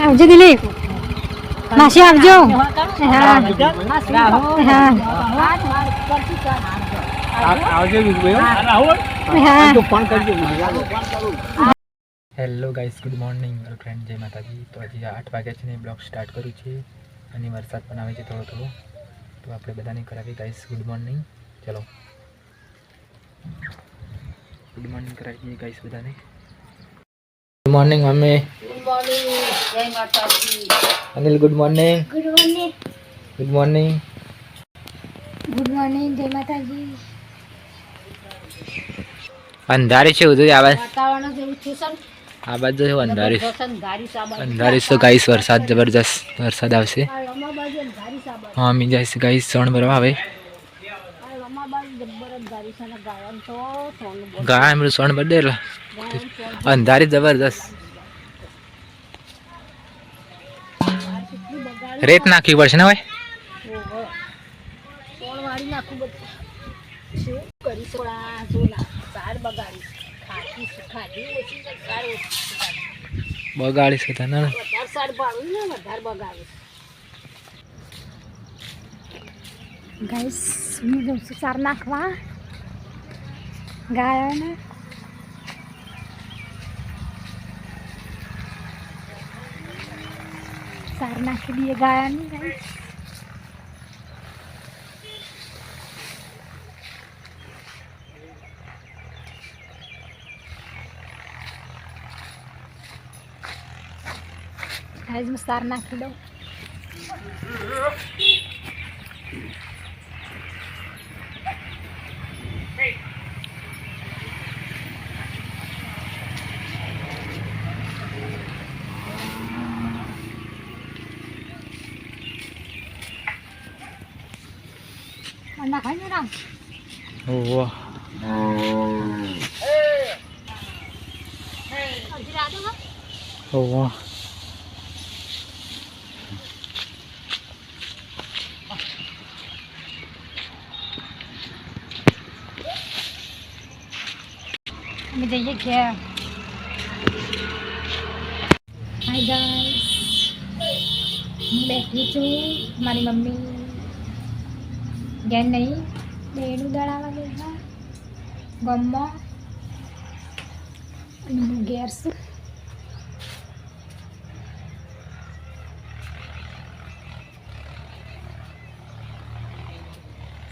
આવજો દિલીપ, માસી આવજો. Hello guys, good morning friend, જય માતાજી. તો હજી 8 વાગ્યા છે ને બ્લોગ સ્ટાર્ટ કર્યું છે અને વરસાદ પણ આવે છે થોડો થોડો. તો આપણે બધાને કરાવીએ ગાઈસ ગુડ મોર્નિંગ. ચલો ગુડ મોર્નિંગ કરાવીએ ગાઈસ બધાને. Good morning mummy. Good morning, જય માતાજી. Anil good morning. Good morning. Good morning. Good morning, જય માતાજી. અંધારી છે ઉધર આવાજ. વાતાવરણ જેવું છે સર. આ બાજુ છે અંધારી. અંધારી તો ગાડી ગાઈસ વરસાદ જબરજસ્ત વરસાદ આવશે. હા મી જાય છે ગાઈસ સણ ભરવા આવે. ગાય એમ સણ ભર દે એટલે અંધારી જબરજસ્ત. રેત નાખવી પડશે ને ભાઈ. બગાડીશ કે તને ગાઈસ હું જઉં છું ચાર નાખવા ગાયોને. ચાર નાખી દઈએ ગાયોને ગાઈસ. ગાઈસ હું ચાર નાખી દઉં. નાખાય રામ. ઓહો ઓહો અમે જઈએ ઘેર. હાય ગાઈસ, હું બેઠી છું. મારી મમ્મી ઘેર નહીં, બેનું દળાવા ગયા ગામમાં અને હું ઘેર છું.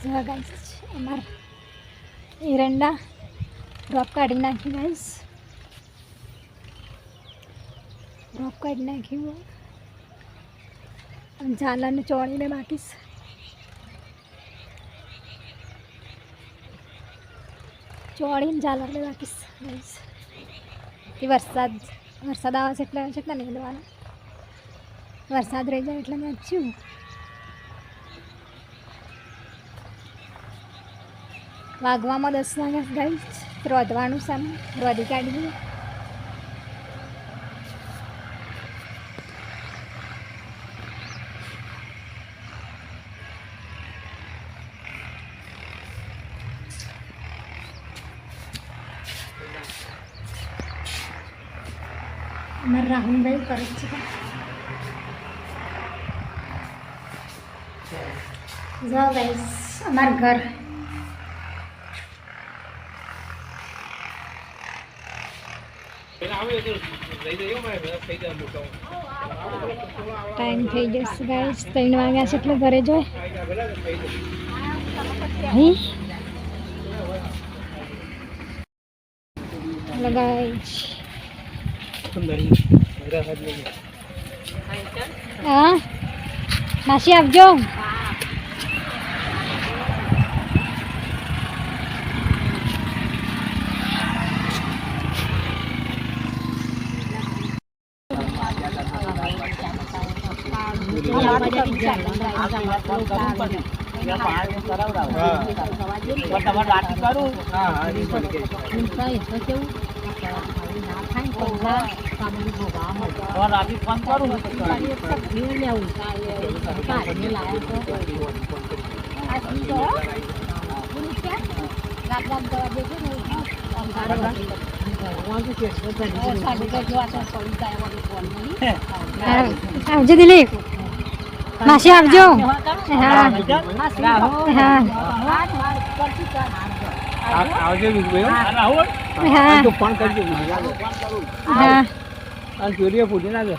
જો ગાઈસ અમારા એરંડા રોપ કાઢી નાખી ગાઈસ. રોપ કાઢી નાખ્યું અને ઝાલરને ચોળીને બાકી છે. ચોળીને ઝાલરને બાકી છે ગાઈસ. એ વરસાદ આવે છે એટલે કેટલા નહીં લેવાના. વરસાદ રહી જાય એટલે મેં છું. વાગવામાં 10 વાગ્યા ગાઈસ. રોધવાનું સામે રોધી કાઢી દઈએ. અમારા રાહુલભાઈ કરે છે. જો ગાઈસ અમારું ઘર. ટાઈમ થઈ જશે ગાઈસ. 3 વાગ્યા છે એટલે ઘરે જોઈ. Hello guys. હા માસી આવજો. આવજો દિલીપ, માસી આવજો. હા હા આવજો રાહુલ હા ફોન કરજો હા. અને ચોરીએ ફૂટી નાખે.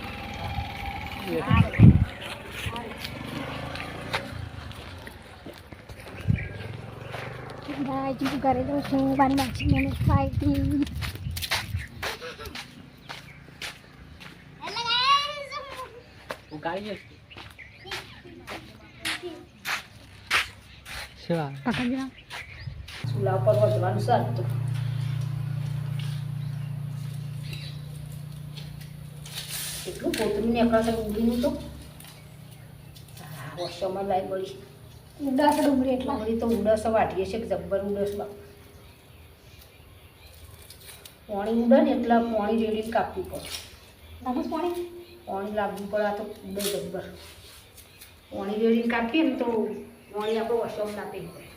હું ઘરે જઉં છું, મારી માસી મને ખાઈ હતી. પકડજો. ચૂલા ઉપર વધવાનું સારું એટલું કોતરું નીકળશે ડુંગળીનું તો વર્ષોમાં લાઈ પડી ઉડાસ ડુંગળી એટલા ડુંગળી તો ઉડસ વાટીએ છે જબ્બર ઉડસ પાણી ઉડે ને એટલે પાણી રેડીને કાપવી પડે લાગુ પાણી પાણી લાવવું પડે આ તો ઉડે જબ્બર પાણી રેડીને કાપીએ ને તો પાણી આપણે વર્ષોમાં નાખી પડે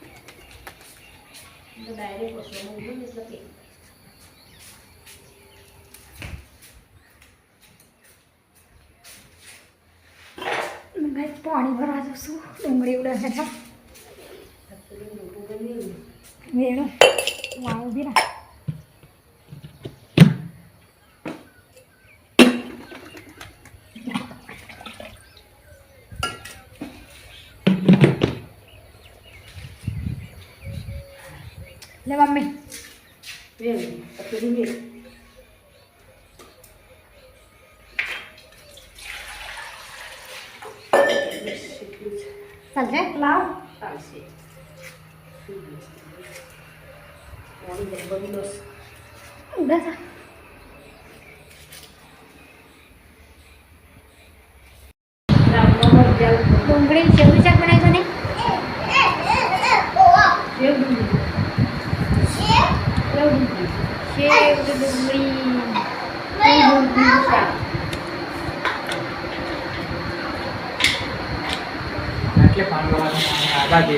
તો ડાયરેક્ટ વર્ષોમાં ઉડે ને એટલે કે પાણી ભરવા જશું. ડુંગળી ઉડાશે છે વેણું વાવ બી ના લે મમ્મી ચાલશે લાવ ચાલશે પાણી જબ્બર ઉડસ ઉડાશે. ડુંગળી સેવનું શાક બનાવ્યું ને સેવ ડુંગળી એટલે પાણી વાળવાનું આદા દે